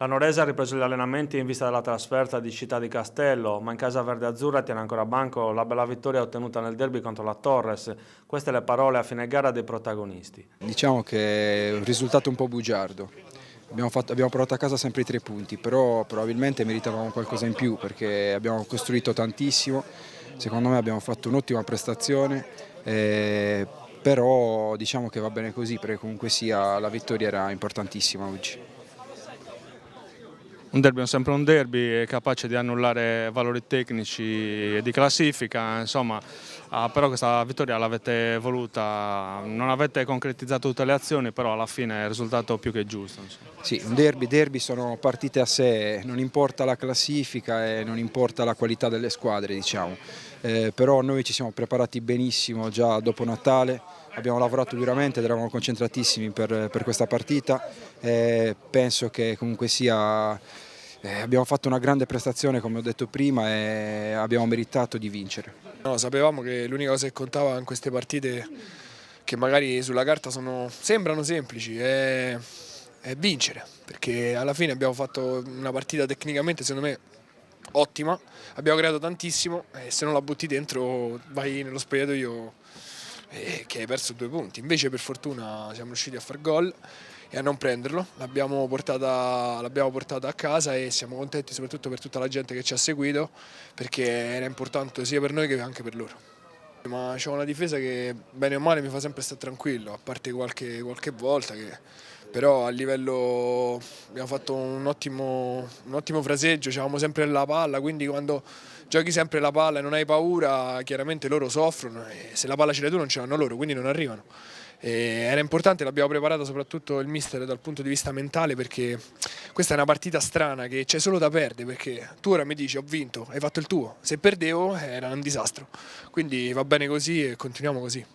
La Norese ha ripreso gli allenamenti in vista della trasferta di Città di Castello, ma in casa verde-azzurra tiene ancora a banco la bella vittoria ottenuta nel derby contro la Torres. Queste le parole a fine gara dei protagonisti. Diciamo che è un risultato un po' bugiardo. Abbiamo portato a casa sempre i 3 punti, però probabilmente meritavamo qualcosa in più perché abbiamo costruito tantissimo. Secondo me abbiamo fatto un'ottima prestazione, però diciamo che va bene così perché comunque sia la vittoria era importantissima oggi. Un derby è sempre un derby, è capace di annullare valori tecnici e di classifica, insomma, però questa vittoria l'avete voluta, non avete concretizzato tutte le azioni, però alla fine è il risultato più che giusto. Insomma. Sì, un derby sono partite a sé, non importa la classifica e non importa la qualità delle squadre, diciamo. Però noi ci siamo preparati benissimo già dopo Natale, abbiamo lavorato duramente ed eravamo concentratissimi per questa partita. Penso che comunque sia, abbiamo fatto una grande prestazione come ho detto prima e abbiamo meritato di vincere. No, sapevamo che l'unica cosa che contava in queste partite, che magari sulla carta sembrano semplici, è vincere, perché alla fine abbiamo fatto una partita tecnicamente secondo me ottima, abbiamo creato tantissimo e se non la butti dentro vai nello spogliatoio che hai perso 2 punti. Invece per fortuna siamo riusciti a far gol e a non prenderlo, l'abbiamo portata a casa e siamo contenti soprattutto per tutta la gente che ci ha seguito perché era importante sia per noi che anche per loro. Ma c'è una difesa che bene o male mi fa sempre stare tranquillo, a parte qualche volta però a livello abbiamo fatto un ottimo fraseggio, avevamo sempre la palla, quindi quando giochi sempre la palla e non hai paura, chiaramente loro soffrono e se la palla ce l'hai tu non ce l'hanno loro, quindi non arrivano. E era importante, l'abbiamo preparata soprattutto il mister dal punto di vista mentale perché questa è una partita strana che c'è solo da perdere perché tu ora mi dici ho vinto, hai fatto il tuo, se perdevo era un disastro, quindi va bene così e continuiamo così.